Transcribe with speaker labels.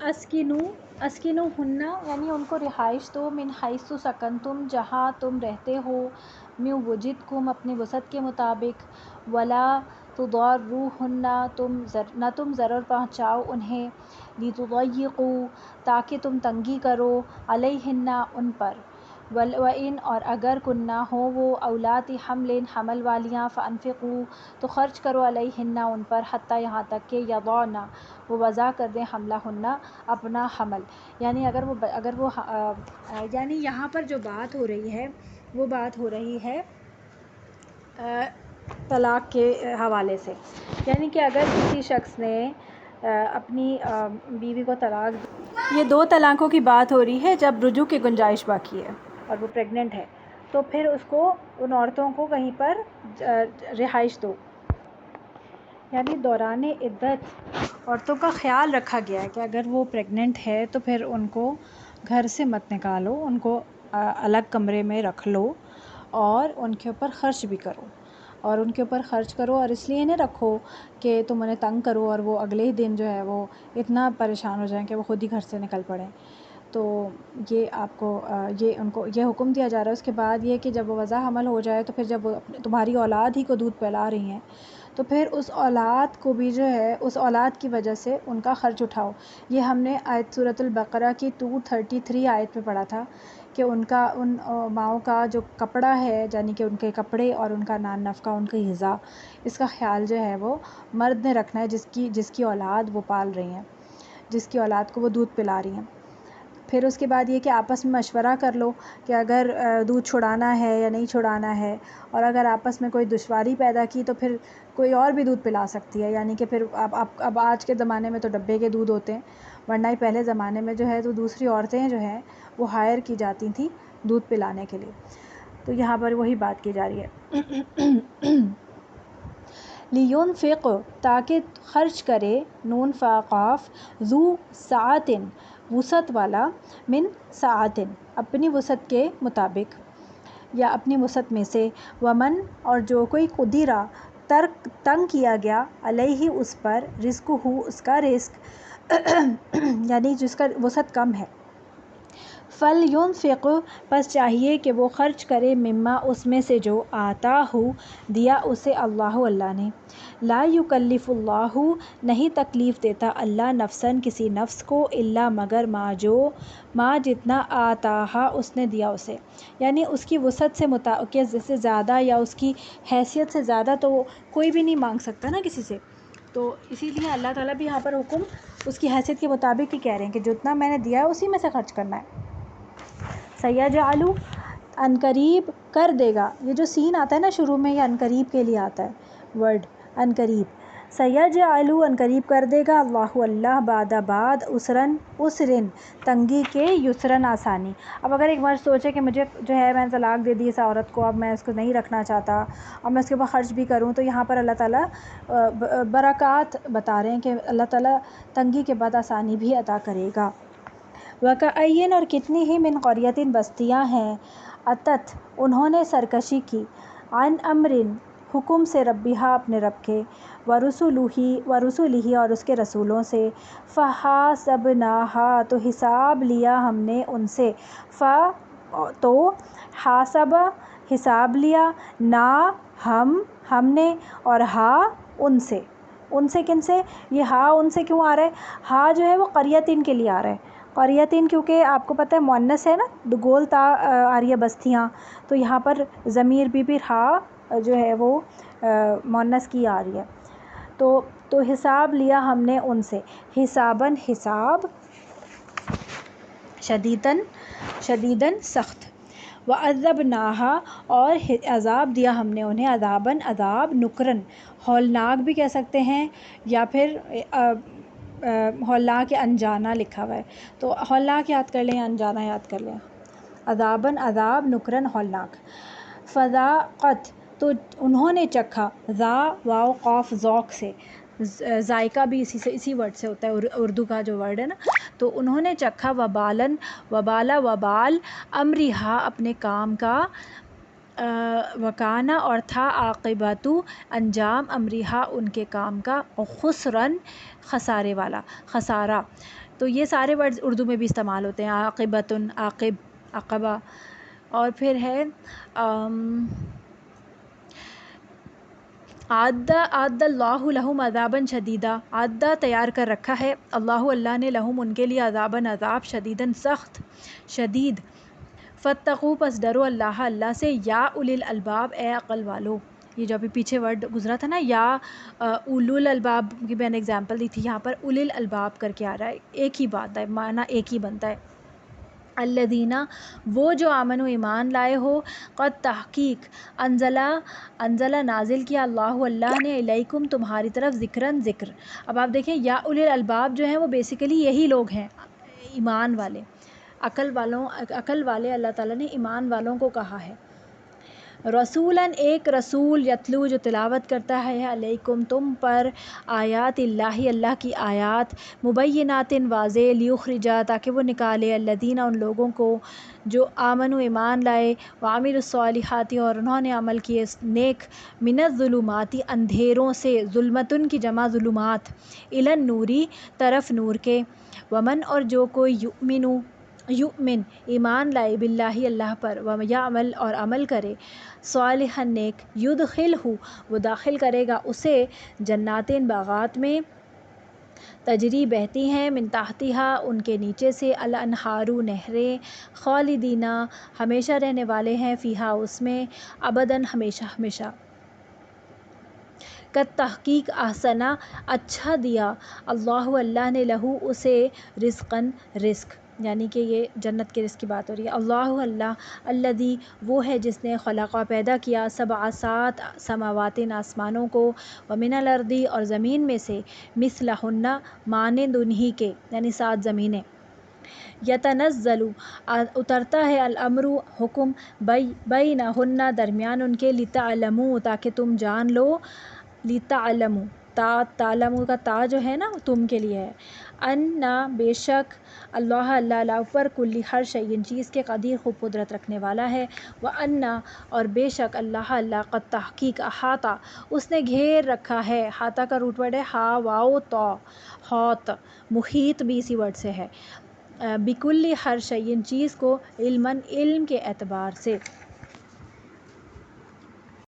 Speaker 1: اسکنو اسکنو ہننا یعنی ان کو رہائش دو، من حیث سکنتم جہاں تم رہتے ہو، من وجدکم اپنی وسعت کے مطابق، ولا تضاروہن نہ تم ضرر پہنچاؤ انہیں، لتضیقوا تاکہ تم تنگی کرو، علیہن ان پر، وَإِنْ اور اگر کننا ہو وہ اولاد حمل حمل والیاں، فانفقوا تو خرچ کرو علیہن ان پر، حتیٰ یہاں تک کہ یضعن وہ وضع کر دیں حملہن اپنا حمل، یعنی اگر وہ یعنی یہاں پر جو بات ہو رہی ہے وہ بات ہو رہی ہے طلاق کے حوالے سے، یعنی کہ اگر کسی شخص نے اپنی بیوی کو طلاق دی، یہ 2 طلاقوں کی بات ہو رہی ہے جب رجوع کی گنجائش باقی ہے اور وہ پریگننٹ ہے، تو پھر اس کو ان عورتوں کو کہیں پر رہائش دو، یعنی دوران عدت عورتوں کا خیال رکھا گیا ہے کہ اگر وہ پریگننٹ ہے تو پھر ان کو گھر سے مت نکالو، ان کو الگ کمرے میں رکھ لو اور ان کے اوپر خرچ بھی کرو، اور ان کے اوپر خرچ کرو اور اس لیے نہ رکھو کہ تم انہیں تنگ کرو اور وہ اگلے ہی دن جو ہے وہ اتنا پریشان ہو جائیں کہ وہ خود ہی گھر سے نکل پڑیں، تو یہ آپ کو ان کو یہ حکم دیا جا رہا ہے۔ اس کے بعد یہ کہ جب وہ وضع حمل ہو جائے تو پھر جب وہ تمہاری اولاد ہی کو دودھ پلا رہی ہیں تو پھر اس اولاد کو بھی جو ہے اس اولاد کی وجہ سے ان کا خرچ اٹھاؤ، یہ ہم نے آیت سورۃ البقرہ کی 233 آیت میں پڑھا تھا کہ ان ماؤں کا جو کپڑا ہے، یعنی کہ ان کے کپڑے اور ان کا نان نفقہ، ان کی غذا، اس کا خیال جو ہے وہ مرد نے رکھنا ہے جس کی اولاد وہ پال رہی ہیں، جس کی اولاد کو وہ دودھ پلا رہی ہیں۔ پھر اس کے بعد یہ کہ آپس میں مشورہ کر لو کہ اگر دودھ چھڑانا ہے یا نہیں چھڑانا ہے، اور اگر آپس میں کوئی دشواری پیدا کی تو پھر کوئی اور بھی دودھ پلا سکتی ہے، یعنی کہ پھر اب آج کے زمانے میں تو ڈبے کے دودھ ہوتے ہیں، ورنہ ہی پہلے زمانے میں جو ہے تو دوسری عورتیں جو ہیں وہ ہائر کی جاتی تھیں دودھ پلانے کے لیے، تو یہاں پر وہی بات کی جا رہی ہے۔ لِيُنْفِقْ تاکہ خرچ کرے، نون فا قاف، ذو سعۃ وسعت والا، من سعۃ اپنی وسعت کے مطابق یا اپنی وسعت میں سے، ومن اور جو کوئی قدرہ تنگ کیا گیا، علیہ اس پر، رزق ہو اس کا رزق یعنی جس کا وسعت کم ہے، فَلْيُنْفِقْ پس چاہیے کہ وہ خرچ کرے، مما اس میں سے جو آتاہ دیا اسے اللہ نے، لا یکلف اللہ نہیں تکلیف دیتا اللہ نفساً کسی نفس کو، الا مگر ما جتنا آتاہا اس نے دیا اسے، یعنی اس کی وسعت سے زیادہ یا اس کی حیثیت سے زیادہ تو کوئی بھی نہیں مانگ سکتا نا کسی سے، تو اسی لیے اللہ تعالیٰ بھی یہاں پر حکم اس کی حیثیت کے مطابق ہی کہہ رہے ہیں کہ جتنا میں نے دیا ہے اسی میں سے خرچ کرنا ہے۔ سیجعل عنقریب کر دے گا، یہ جو سین آتا ہے نا شروع میں، یہ عنقریب کے لیے آتا ہے ورڈ عنقریب، سیجعل عنقریب کر دے گا اللہ بعد عسرن تنگی کے، یسرن آسانی۔ اب اگر ایک مرد سوچے کہ مجھے جو ہے میں نے طلاق دے دی اس عورت کو، اب میں اس کو نہیں رکھنا چاہتا اور میں اس کے اوپر خرچ بھی کروں، تو یہاں پر اللہ تعالیٰ برکات بتا رہے ہیں کہ اللہ تعالیٰ تنگی کے بعد آسانی بھی عطا کرے گا۔ وَكَأَيٍّ اور کتنی ہی من قریۃ بستیاں ہیں، اتت انہوں نے سرکشی کی، عن امر حکم سے، ربہا اپنے رب کے، ورسلہ اور اس کے رسولوں سے، فحاسبناہا تو حساب لیا ہم نے ان سے، تو حاسب حساب لیا، نا ہم نے، اور ہا ان سے کن سے، یہ ہا ان سے کیوں آ رہا ہے، ہا جو ہے وہ قریتین کے لیے آ رہا ہے، قریتین کیونکہ آپ کو پتہ ہے مؤنث ہے نا، گول تا آ رہی ہے بستیاں، تو یہاں پر ضمیر بھی پھر ہا جو ہے وہ مؤنث کی آ رہی ہے، تو حساب لیا ہم نے ان سے، حساباً حساب، شدیداً سخت، وعذبناها اور عذاب دیا ہم نے انہیں، عذاباً عذاب، نکراً ہولناک بھی کہہ سکتے ہیں، یا پھر ہولناک انجانا لکھا ہوا ہے، تو ہولناک یاد کر لیں، انجانا یاد کر لیں، عذاباً عذاب، نکراً ہولناک، فذاقت تو انہوں نے چکھا، ذا واو قاف ذوق سے، ذائقہ بھی اسی ورڈ سے ہوتا ہے، اردو کا جو ورڈ ہے نا، تو انہوں نے چکھا، وبال امرہا اپنے کام کا، وکانا اور تھا، عاقبۃ انجام، امرہا ان کے کام کا، خسرن خسارے والا، خسارہ، تو یہ سارے ورڈز اردو میں بھی استعمال ہوتے ہیں، عاقبۃ، عاقب، عقبہ. اور پھر ہے عَدَّ اللہ لہم عذابا شدیدا، عَدَّ تیار کر رکھا ہے، اللہ نے لہم ان کے لیے عذاباً عذاب، شدیداً سخت، شدید. فاتقوا پس ڈرو اللہ سے، یا اولی الالباب اے عقل والو. یہ جو ابھی پیچھے ورڈ گزرا تھا نا، یا اولو الالباب کی میں نے اگزامپل دی تھی، یہاں پر اولی الالباب کر کے آ رہا ہے، ایک ہی بات ہے، معنی ایک ہی بنتا ہے. الذین وہ جو آمنوا ایمان لائے ہو، قد تحقیق انزلہ نازل کیا اللہ نے الیکم تمہاری طرف ذکراً ذکر. اب آپ دیکھیں یا اولی الالباب جو ہیں وہ بیسیکلی یہی لوگ ہیں، ایمان والے، عقل والے. اللہ تعالیٰ نے ایمان والوں کو کہا ہے. رسولاً ایک رسول، یتلو جو تلاوت کرتا ہے، علیکم تم پر، آیات اللہ کی آیات، مبینات واضح، لیخرجا تاکہ وہ نکالے، الذین ان لوگوں کو جو آمنوا ایمان لائے، وعملوا الصالحات اور انہوں نے عمل کیے نیک، من الظلمات اندھیروں سے، ظلمتن کی جمع ظلمات، الی النوری طرف نور کے، ومن اور جو کوئی یؤمن ایمان لائے، باللہ اللہ پر، یعمل اور عمل کرے، صالحا نیک، یدخلہ وہ داخل کرے گا اسے، جناتین باغات میں، تجری بہتی ہیں، من تحتہا ان کے نیچے سے، الانہار نہریں، خالدین ہمیشہ رہنے والے ہیں، فیہا اس میں، ابداً ہمیشہ ہمیشہ. قد تحقیق احسنا اچھا دیا، اللہ نے لہو اسے، رزقاً رزق، یعنی کہ یہ جنت کے رزق کی بات ہو رہی ہے. اللہ الذی وہ ہے جس نے خلقہ پیدا کیا، سبع سات سماوات آسمانوں کو، ومن الارض اور زمین میں سے، مثلہن مانند انہی کے، یعنی 7 زمینیں. یتنزل اترتا ہے، الامر حکم، بینہن درمیان ان کے، لتعلموا تاکہ تم جان لو، لتعلموا تعلموا کا تا جو ہے نا تم کے لیے ہے، ان بے شک اللہ علی پر کل ہر شیء چیز کے، قدیر خوب قدرت رکھنے والا ہے، وان اور بے شک اللہ قد تحقیق احاطہ اس نے گھیر رکھا ہے، احاطہ کا روٹ ورڈ ہے ہا واو تا، حاط، محیط بھی اسی ورڈ سے ہے، بکل ہر شیء چیز کو، علماً علم کے اعتبار سے.